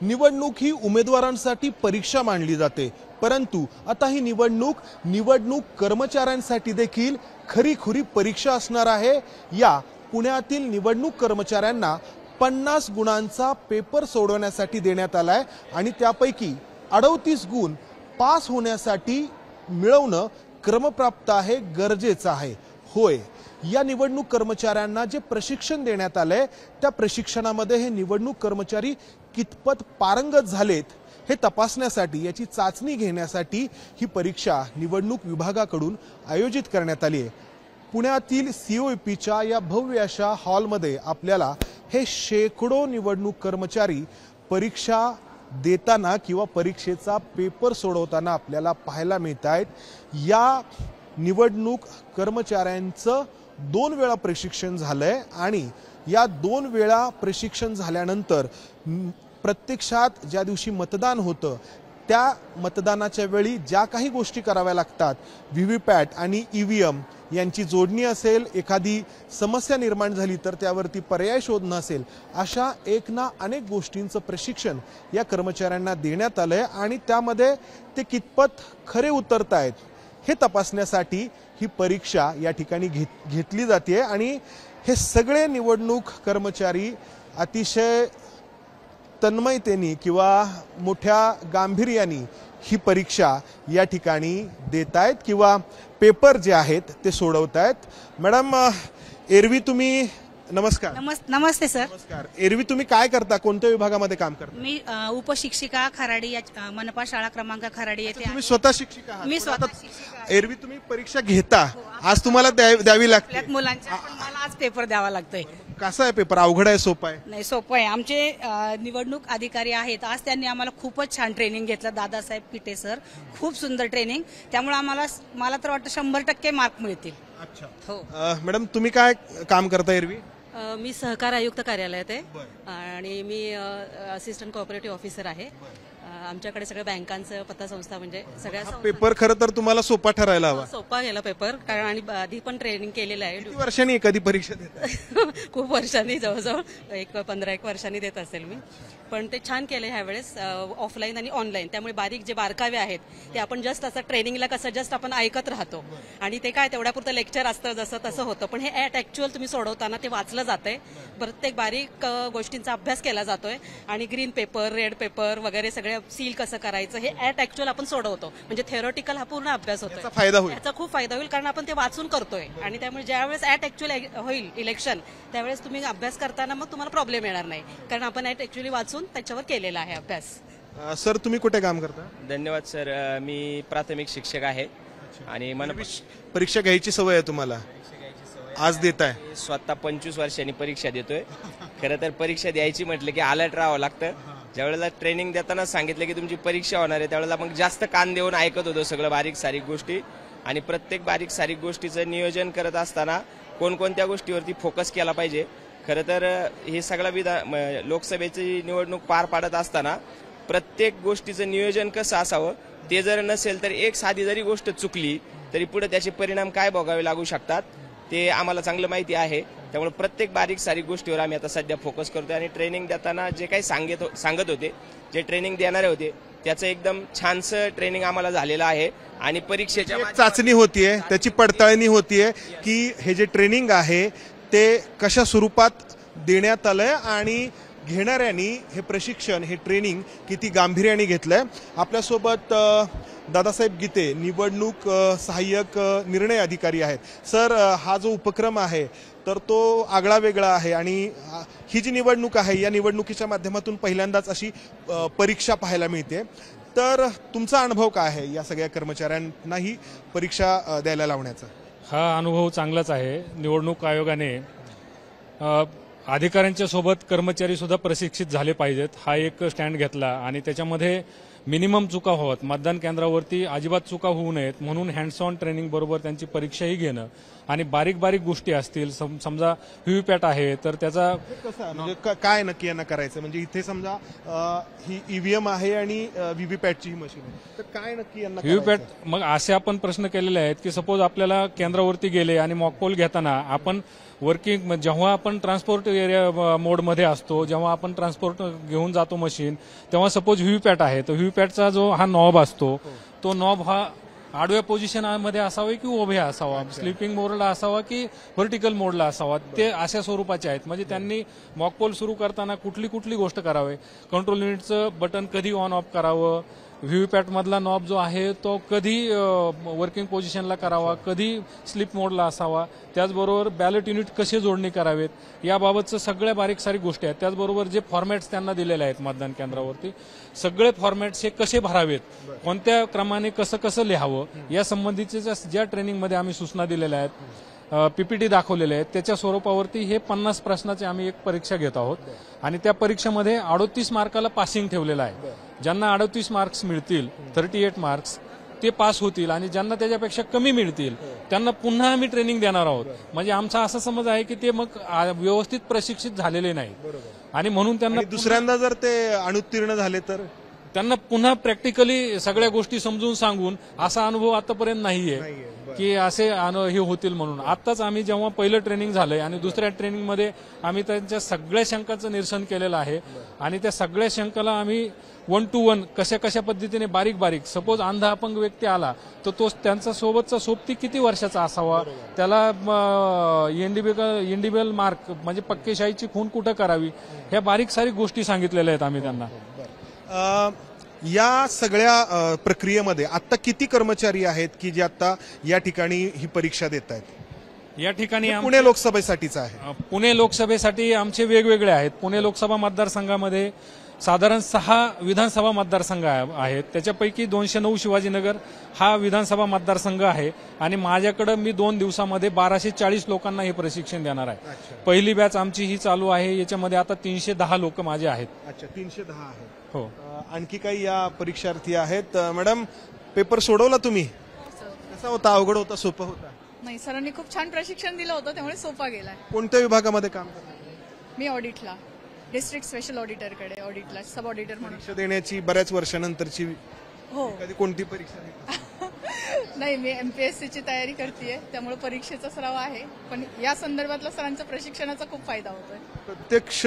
निवडणूक ही उमेदवारांसाठी परीक्षा मानली जाते, परंतु आता ही निवडणूक कर्मचाऱ्यांसाठी देखील खरी परीक्षा असणार आहे। या पुण्यातील निवडणूक कर्मचाऱ्यांना 50 गुणांचा पेपर सोडवण्यासाठी देण्यात आलाय आणि त्यापैकी 38 गुण पास होण्यासाठी मिळवणं क्रमप्राप्त आहे, गरजेचं आहे। होय, या निवडणूक कर्मचाऱ्यांना जे प्रशिक्षण देण्यात आले त्या प्रशिक्षणामध्ये हे निवडणूक कर्मचारी कितपत पारंगत झालेत हे तपासण्यासाठी, याची चाचणी घेण्यासाठी ही परीक्षा निवडणूक विभागाकडून आयोजित करण्यात आली आहे। पुण्यातील COEPच्या या भव्य अशा हॉलमध्ये आपल्याला हे शेकडो निवडणूक कर्मचारी परीक्षा देताना किंवा परीक्षेचा पेपर सोडवताना आपल्याला पाहायला मिळत आहेत। या निवडणूक कर्मचाऱ्यांचं 2 वेळा प्रशिक्षण झालंय आणि या 2 वेळा प्रशिक्षण झाल्यानंतर प्रत्यक्षात ज्या दिवशी मतदान होतं त्या मतदानाच्या वेळी ज्या काही गोष्टी कराव्या लागतात, व्हीव्हीपॅट आणि EVM यांची जोडणी असेल, एखादी समस्या निर्माण झाली तर त्यावरती पर्याय शोधणं असेल, अशा एक ना अनेक गोष्टींचं प्रशिक्षण या कर्मचाऱ्यांना देण्यात आलंय आणि त्यामध्ये ते कितपत खरे उतरतायत हे तपासण्यासाठी ही परीक्षा या ठिकाणी घेतली जाते आणि हे सगळे निवडणूक कर्मचारी अतिशय तन्मयतेने किंवा मोठ्या गांभीर्याने ही परीक्षा या ठिकाणी देत आहेत किंवा पेपर जे आहेत ते सोडवत आहेत। मॅडम, एरवी तुम्ही नमस्कार। नमस्ते सर। नमस्कार। एरवी तुम्ही काय करता, कोणत्या विभागामध्ये काम करता? मी उपशिक्षिका खराडी, मनपा शाळा क्रमांक खराडी येथे। तुम्ही स्वतः शिक्षिका आहात? मी स्वतः शिक्षिका आहे। एरवी तुम्ही परीक्षा घेता, आज तुम्हाला द्यावी लागते मुलांच्या, पण मला आज पेपर द्यावा लागतोय। कसा आहे पेपर? अवघड आहे, सोपा आहे? नाही, सोपं आहे। आमचे निवडणूक अधिकारी आहेत, आज त्यांनी आम्हाला खूपच छान ट्रेनिंग घेतलं। दादासाहेब पिटे सर, खूप सुंदर ट्रेनिंग, त्यामुळे मला तर वाटतं 100% मार्क मिळतील। अच्छा, हो। मॅडम, तुम्ही काय काम करता एरवी? मी सहकार आयुक्त कार्यालयात आहे आणि मी असिस्टंट कोऑपरेटिव्ह ऑफिसर आहे। आमच्याकडे सगळ्या बँकांचं पतसंस्था म्हणजे सगळ्या पेपर खरं तर तुम्हाला सोपा ठरायला हवा। सोपा गेला पेपर, कारण आणि आधी पण ट्रेनिंग केलेलं आहे। किती वर्षांनी एखादी परीक्षा देता? खूप वर्षांनी, जवळजवळ 15-1 वर्षांनी देत असेल मी, पण ते छान केलं ह्या वेळेस, ऑफलाईन आणि ऑनलाईन। त्यामुळे बारीक जे बारकावे आहेत ते आपण जस्ट असं ट्रेनिंगला कसं जस्ट आपण ऐकत राहतो आणि ते काय तेवढ्यापुरतं लेक्चर असतं जसं तसं होतं, पण हे ऍट ऍक्च्युअल तुम्ही सोडवताना ते वाचलं जातंय, प्रत्येक बारीक गोष्टींचा अभ्यास केला जातोय आणि ग्रीन पेपर, रेड पेपर वगैरे सगळे सील कसं करायचं हे ऍट ऍक्च्युअल आपण सोडवतो, म्हणजे थेरोटिकल हा पूर्ण अभ्यास होतो। फायदा होईल, याचा खूप फायदा होईल, कारण आपण ते वाचून करतोय आणि त्यामुळे ज्यावेळेस ऍट ऍक्च्युअल होईल इलेक्शन त्यावेळेस तुम्ही अभ्यास करताना मग तुम्हाला प्रॉब्लेम येणार नाही, कारण आपण ऍट ऍक्च्युअली वाचून त्याच्यावर केलेला आहे अभ्यास। सर, तुम्ही कुठे काम करता? धन्यवाद सर, मी प्राथमिक शिक्षक आहे आणि परीक्षा घ्यायची सवय आहे तुम्हाला? आज देत आहे? स्वतः 25 वर्षांनी परीक्षा देतोय। खरं तर परीक्षा द्यायची म्हटलं की अलर्ट राहावं लागतं। ज्यावेळेला ट्रेनिंग देताना सांगितलं की तुमची परीक्षा होणार आहे त्यावेळेला मग जास्त कान देऊन ऐकत होतो सगळं बारीक सारीक गोष्टी, आणि प्रत्येक बारीक सारीक गोष्टीचं नियोजन करत असताना कोणकोणत्या गोष्टीवरती फोकस केला पाहिजे। खरं तर हे सगळं लोकसभेची निवडणूक पार पाडत असताना प्रत्येक गोष्टीचं नियोजन कसं असावं ते जर नसेल तर एक साधी जरी गोष्ट चुकली तरी पुढे त्याचे परिणाम काय भोगावे लागू शकतात ते आम्हाला चांगलं माहिती आहे। त्यामुळे प्रत्येक बारीक सारीक गोष्टीवर आम्ही आता सध्या फोकस करतोय आणि ट्रेनिंग देताना जे काही सांगत होते, जे ट्रेनिंग देणारे होते त्याचं एकदम छानसं ट्रेनिंग आम्हाला झालेलं आहे आणि परीक्षेच्या चाचणी होतीये, त्याची पडताळणी होतीये की हे जे ट्रेनिंग आहे ते कशा स्वरूपात देण्यात आलंय आणि घेणाऱ्यांनी हे प्रशिक्षण, हे ट्रेनिंग किती गांभीर्याने घेतलंय। आपल्यासोबत दादासाहेब गीते, निवडणूक सहाय्यक निर्णय अधिकारी आहेत। सर, हा जो उपक्रम आहे तर तो आगळा वेगळा आहे आणि ही जी निवडणूक आहे या निवडणुकीच्या माध्यमातून पहिल्यांदाच अशी परीक्षा पाहायला मिळते, तर तुमचा अनुभव काय आहे या सगळ्या कर्मचाऱ्यांना ही परीक्षा द्यायला लावण्याचा? हा अनुभव चांगलाच आहे। निवडणूक आयोगाने अधिकाऱ्यांच्या सोबत कर्मचारी सुद्धा प्रशिक्षित झाले पाहिजेत हा एक स्टँड घेतला आणि त्याच्यामध्ये मिनिमम चुका व्हाव्यात, मतदान केंद्रावरती अजिबात चुका होऊ नयेत म्हणून हँड्स ऑन ट्रेनिंग बरोबर त्यांची परीक्षाही घेणं आणि बारीक बारीक गोष्टी असतील, समजा व्हीव्हीपॅट आहे तर त्याचा कसं आहे? म्हणजे काय नक्की यांना करायचं? म्हणजे इथे समजा ही ईव्हीएम आहे आणि व्हीव्हीपॅटची ही मशीन आहे, तर काय नक्की यांना व्हीव्हीपॅट मग असे आपण प्रश्न केलेले आहेत की सपोज आपल्याला केंद्रावरती गेले आणि मॉकपोल घेताना आपण वर्किंग जेव्हा आपण ट्रान्सपोर्ट एरिया मोडमध्ये असतो, जेव्हा आपण ट्रान्सपोर्ट घेऊन जातो मशीन, तेव्हा सपोज व्हीव्हीपॅट आहे तर व्हीव्हीपॅटचा जो हा नॉब असतो तो नॉब हा आडव्या पोझिशनमध्ये असावा की उभ्या असावा, स्लिपिंग मोडला असावा की व्हर्टिकल मोडला असावा, ते अशा स्वरूपाचे आहेत. म्हणजे त्यांनी मॉकपोल सुरू करताना कुठली कुठली गोष्ट करावे, कंट्रोल युनिटचं बटन कधी ऑन ऑफ करावं, व्हीव्हीपॅट मधला नॉब जो आहे तो कधी वर्किंग पोझिशनला करावा, कधी स्लिप मोडला असावा, त्याचबरोबर बॅलेट युनिट कसे जोडणी करावेत याबाबतचं सगळ्या बारीक सारीक गोष्टी आहेत. त्याचबरोबर जे फॉर्मॅट्स त्यांना दिलेले आहेत मतदान केंद्रावरती, सगळे फॉर्मॅट्स हे कसे भरावेत, कोणत्या क्रमाने कसं कसं लिहावं या संबंधीच्या ज्या ट्रेनिंगमध्ये आम्ही सूचना दिलेल्या आहेत, पीपीटी दाखवलेले आहेत, त्याच्या स्वरूपावरती हे 50 प्रश्नाची आम्ही एक परीक्षा घेत आहोत आणि त्या परीक्षेमध्ये 38 मार्काला पासिंग ठेवलेलं आहे. ज्यांना 38 मार्क्स मिळतील, 38 मार्क्स, ते पास होतील आणि ज्यांना त्याच्यापेक्षा कमी मिळतील त्यांना पुन्हा आम्ही ट्रेनिंग देणार आहोत. म्हणजे आमचा असा समज आहे की ते मग व्यवस्थित प्रशिक्षित झालेले नाही आणि म्हणून त्यांना दुसऱ्यांदा जर ते अनुत्तीर्ण झाले तर त्यांना पुन्हा प्रॅक्टिकली सगळ्या गोष्टी समजून सांगून असा अनुभव आतापर्यंत नाहीये की असे हे होतील म्हणून. आताच आम्ही जेव्हा पहिलं ट्रेनिंग झालंय आणि दुसऱ्या ट्रेनिंगमध्ये आम्ही त्यांच्या सगळ्या शंकाचं निरसन केलेलं आहे आणि त्या सगळ्या शंकाला आम्ही 1 to 1 कशा कशा पद्धतीने बारीक बारीक, सपोज अंध अपंग व्यक्ती आला तर तो त्यांचा सोबतचा सोबती किती वर्षाचा असावा, त्याला इंडिव्हिज्युअल मार्क म्हणजे पक्केशाहीची खूण कुठं करावी, ह्या बारीक सारीक गोष्टी सांगितलेल्या आहेत आम्ही त्यांना. या सगळ्या प्रक्रियेमध्ये आता किती कर्मचारी आहेत की जे आता या ठिकाणी ही परीक्षा देत आहेत? या ठिकाणी पुणे लोकसभेसाठीचा आहे. पुणे लोकसभेसाठी आमचे वेगवेगळे आहेत. पुणे लोकसभा मतदारसंघामध्ये साधारण 6 विधानसभा मतदारसंघ आहेत, त्याच्यापैकी 209 शिवाजीनगर हा विधानसभा मतदारसंघ आहे आणि माझ्याकडे मी 2 दिवसामध्ये 1240 लोकांना हे प्रशिक्षण देणार आहे. पहिली बॅच आमची ही चालू आहे, याच्यामध्ये आता 310 लोक माझे आहेत. अच्छा, 310 आहे. हो. आणखी काही या परीक्षार्थी आहेत. मॅडम, पेपर सोडवला तुम्ही? कसा होता? अवघड होता, सोपा होता? नाही, सरांनी खूप छान प्रशिक्षण दिलं होतं, त्यामुळे सोपा गेलाय. कोणत्या विभागामध्ये काम करता? मी ऑडिटला, डिस्ट्रिक्ट स्पेशल ऑडिटरकडे, ऑडिटला सब ऑडिटर म्हणून. परीक्षा देण्याची बऱ्याच वर्षानंतरची हो. कधी कोणती परीक्षा देता? नाही, मी एमपीएससीची तयारी करतेय, त्यामुळे परीक्षेचा सराव आहे, पण या संदर्भातला सरांच्या प्रशिक्षणाचा खूप फायदा होतोय. प्रत्यक्ष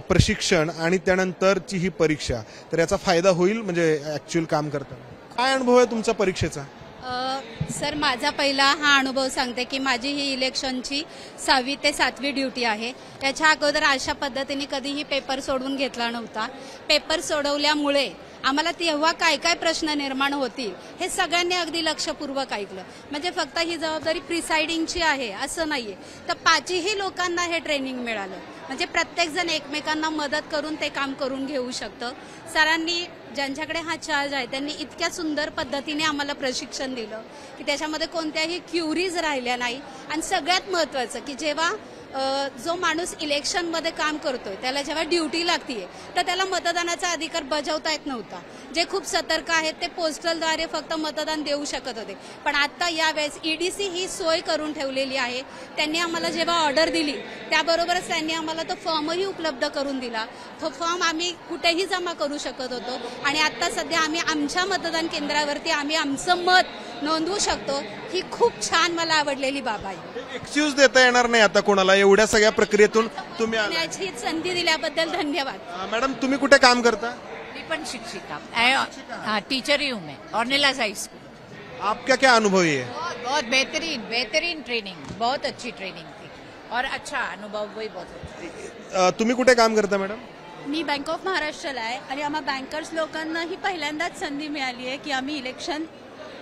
प्रशिक्षण आणि त्यानंतरची ही परीक्षा, तर याचा फायदा होईल म्हणजे ऍक्च्युअल काम करताना? काय अनुभव आहे तुमचा परीक्षेचा? सर, माझा पहिला हा अनुभव सांगते की माझी ही इलेक्शनची 6वी ते 7वी ड्युटी आहे. त्याच्या अगोदर अशा पद्धतीने कधीही पेपर सोडवून घेतला नव्हता. पेपर सोडवल्यामुळे आम्हाला तेव्हा काय काय प्रश्न निर्माण होतील हे सगळ्यांनी अगदी लक्षपूर्वक ऐकलं. म्हणजे फक्त ही जबाबदारी प्रिसाइडिंगची आहे असं नाहीये, तर 5ही लोकांना हे ट्रेनिंग मिळालं. म्हणजे प्रत्येक जण एकमेकांना मदत करून ते काम करून घेऊ शकतं. सरांनी ज्यांच्याकडे हा चार्ज आहे त्यांनी इतक्या सुंदर पद्धतीने आम्हाला प्रशिक्षण दिलं की त्याच्यामध्ये कोणत्याही क्युरीज राहिल्या नाही. आणि सगळ्यात महत्वाचं की जेव्हा जो माणूस इलेक्शनमध्ये काम करतोय त्याला जेव्हा ड्युटी लागतीये तर त्याला मतदानाचा अधिकार बजावता येत नव्हता. जे खूप सतर्क आहेत ते पोस्टलद्वारे फक्त मतदान देऊ शकत होते, पण आता यावेळेस ईडीसी ही सोय करून ठेवलेली आहे. त्यांनी आम्हाला जेव्हा ऑर्डर दिली त्याबरोबरच त्यांनी आम्हाला तो फॉर्मही उपलब्ध करून दिला. तो फॉर्म आम्ही कुठेही जमा करू शकत होतो आणि आता सध्या आम्ही आमच्या मतदान केंद्रावरती आम्ही आमचं मत नोंदवू शकतो. ही खूप छान मला आवडलेली बाब आहे. एक्सक्यूज देता येणार नाही आता कोणाला, एवढ्या सगळ्या प्रक्रियेतून तुम्ही आला. ही संधी दिल्याबद्दल धन्यवाद. मॅडम, तुम्ही कुठे काम करता? मैं पण शिक्षिका, हाँ टीचर ही हूँ मैं, ऑर्नेलास हाई स्कूल. आपका क्या अनुभव है? बहुत बेहतरीन ट्रेनिंग, बहुत अच्छी ट्रेनिंग थी और अच्छा अनुभव भी बहुत अच्छा. तुम्ही कुठे काम करता मॅडम? मी बँक ऑफ महाराष्ट्राला आहे आणि आम्हा बँकर्स लोकांना ही पहिल्यांदाच संधी मिळाली आहे की आम्ही इलेक्शन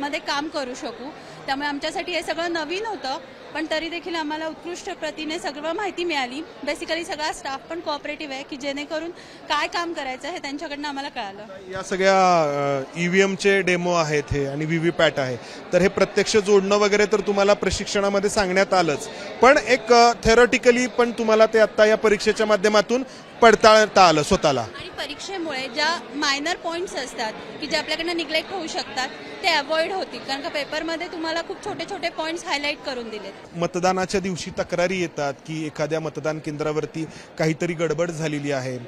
मध्ये काम करू शकू. त्यामुळे आमच्यासाठी हे सगळं नवीन होतं, पण तरी देखील आम्हाला उत्कृष्ट प्रतीने सगळं माहिती मिळाली. बेसिकली सगळा स्टाफ पण कोऑपरेटिव्ह आहे की जेणेकरून काय काम करायचं हे त्यांच्याकडनं आम्हाला कळालं. या सगळ्या ईव्हीएमचे डेमो आहेत हे आणि व्हीव्हीपॅट आहे, तर हे प्रत्यक्ष जोडणं वगैरे तर तुम्हाला प्रशिक्षणामध्ये सांगण्यात आलंच, पण एक थेरॉटिकली पण तुम्हाला ते आता या परीक्षेच्या माध्यमातून पडताळता आलं स्वतःला. आणि परीक्षेमुळे ज्या मायनर पॉइंट्स असतात की जे आपल्याकडनं निग्लेक्ट होऊ शकतात ते अवॉइड होतील, कारण का पेपरमध्ये तुम्हाला खूप छोटे छोटे पॉइंट्स हायलाईट करून दिलेत. मतदानाच्या दिवशी तक्रारी येतात की एखाद्या मतदान केंद्रावरती काहीतरी गडबड झालेली आहे,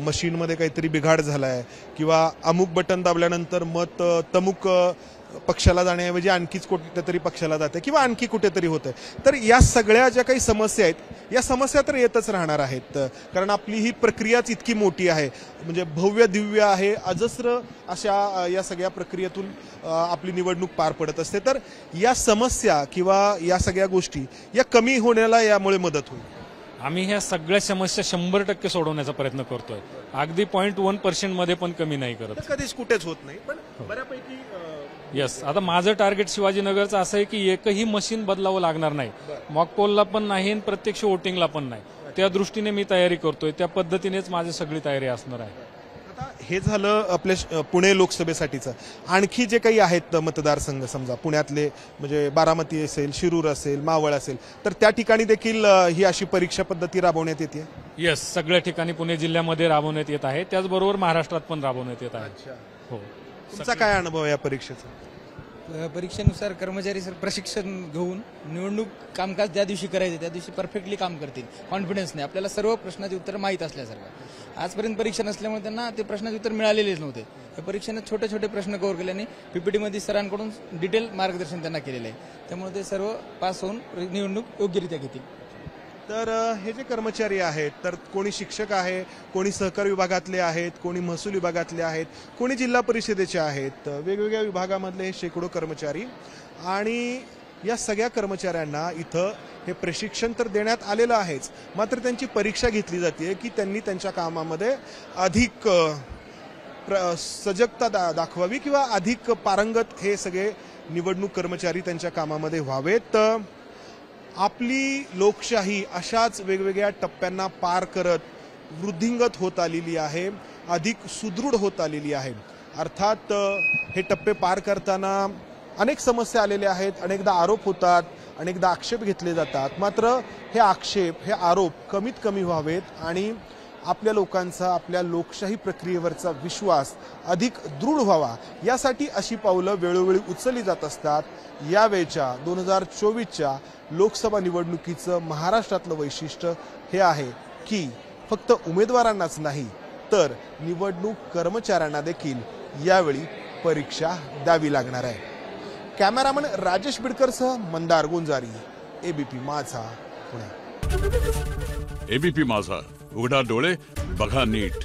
मशीनमध्ये काहीतरी बिघाड झाला आहे, किंवा अमुक बटन दाबल्यानंतर मत तमुक पक्षाला जाण्याऐवजी आणखीच कुठेतरी पक्षाला जाते किंवा आणखी कुठेतरी होतं. तर या सगळ्या ज्या काही समस्या आहेत, या समस्या तर येतच राहणार आहेत, कारण आपली ही प्रक्रियाच इतकी मोठी आहे, म्हणजे भव्य दिव्य आहे, अजस्र अशा या सगळ्या प्रक्रियेतून आपली निवडणूक पार पडत असते. तर या समस्या किंवा या सगळ्या गोष्टी या कमी होण्याला यामुळे मदत होईल. आम्ही ह्या सगळ्या समस्या 100% सोडवण्याचा प्रयत्न करतोय. अगदी 0.1% मध्ये पण कमी नाही करत. तर कधीच कुठेच होत नाही, पण बऱ्यापैकी येस. आता माझं टार्गेट शिवाजीनगरचं असं आहे की एकही मशीन बदलावं लागणार नाही, मॉकपोलला पण नाही आणि प्रत्यक्ष वोटिंगला पण नाही. त्या दृष्टीने मी तयारी करतोय, त्या पद्धतीनेच माझी सगळी तयारी असणार आहे. आता हे झालं आपल्या पुणे लोकसभेसाठीचं. आणखी जे काही आहेत मतदारसंघ, समजा पुण्यातले म्हणजे बारामती असेल, शिरूर असेल, मावळ असेल, तर त्या ठिकाणी देखील ही अशी परीक्षा पद्धती राबवण्यात येते. येस, सगळ्या ठिकाणी पुणे जिल्ह्यामध्ये राबवण्यात येत आहे, त्याचबरोबर महाराष्ट्रात पण राबवण्यात येत आहे. हो. तुमचा काय अनुभव या परीक्षेचा? परीक्षेनुसार कर्मचारी प्रशिक्षण घेऊन निवडणूक कामकाज ज्या दिवशी करायचे त्या दिवशी परफेक्टली काम करतील, कॉन्फिडन्सने. आपल्याला सर्व प्रश्नाचे उत्तर माहीत असल्यासारखं. आजपर्यंत परीक्षा नसल्यामुळे त्यांना ते प्रश्नाचे उत्तर मिळालेलेच नव्हते. या परीक्षेने छोटे छोटे प्रश्न कव्हर केल्याने पीपीटीमध्ये सरांकडून डिटेल मार्गदर्शन त्यांना केलेलं आहे, त्यामुळे ते सर्व पास होऊन निवडणूक योग्यरित्या घेतील. तर हे जे कर्मचारी आहेत, तर कोणी शिक्षक आहे, कोणी सहकार विभागातले आहेत, कोणी महसूल विभागातले आहेत, कोणी जिल्हा परिषदेचे आहेत, वेगवेगळ्या विभागामधले हे शेकडो कर्मचारी. आणि या सगळ्या कर्मचाऱ्यांना इथं हे प्रशिक्षण तर देण्यात आलेलं आहेच, मात्र त्यांची परीक्षा घेतली जाते की त्यांनी त्यांच्या कामामध्ये अधिक सजगता दाखवावी किंवा अधिक पारंगत हे सगळे निवडणूक कर्मचारी त्यांच्या कामामध्ये व्हावेत. आपली लोकशाही अशाच वेगवेगळ्या टप्प्यांना पार करत वृद्धिंगत होत आलेली आहे, अधिक सुदृढ होत आलेली आहे. अर्थात हे टप्पे पार करताना अनेक समस्या आलेल्या आहेत, अनेकदा आरोप होतात, अनेकदा आक्षेप घेतले जातात. मात्र हे आक्षेप, हे आरोप कमीत कमी व्हावेत आणि आपल्या लोकांचा आपल्या लोकशाही प्रक्रियेवरचा विश्वास अधिक दृढ व्हावा, यासाठी अशी पावलं वेळोवेळी उचलली जात असतात. यावेळच्या 2024च्या लोकसभा निवडणुकीचं महाराष्ट्रातलं वैशिष्ट्य हे आहे की फक्त उमेदवारांनाच नाही तर निवडणूक कर्मचाऱ्यांना देखील यावेळी परीक्षा द्यावी लागणार आहे. कॅमेरामन राजेश बिडकरसह मंदार गुंजारी, एबीपी माझा, पुणे. एबीपी माझा, उघडा डोळे बघा नीट.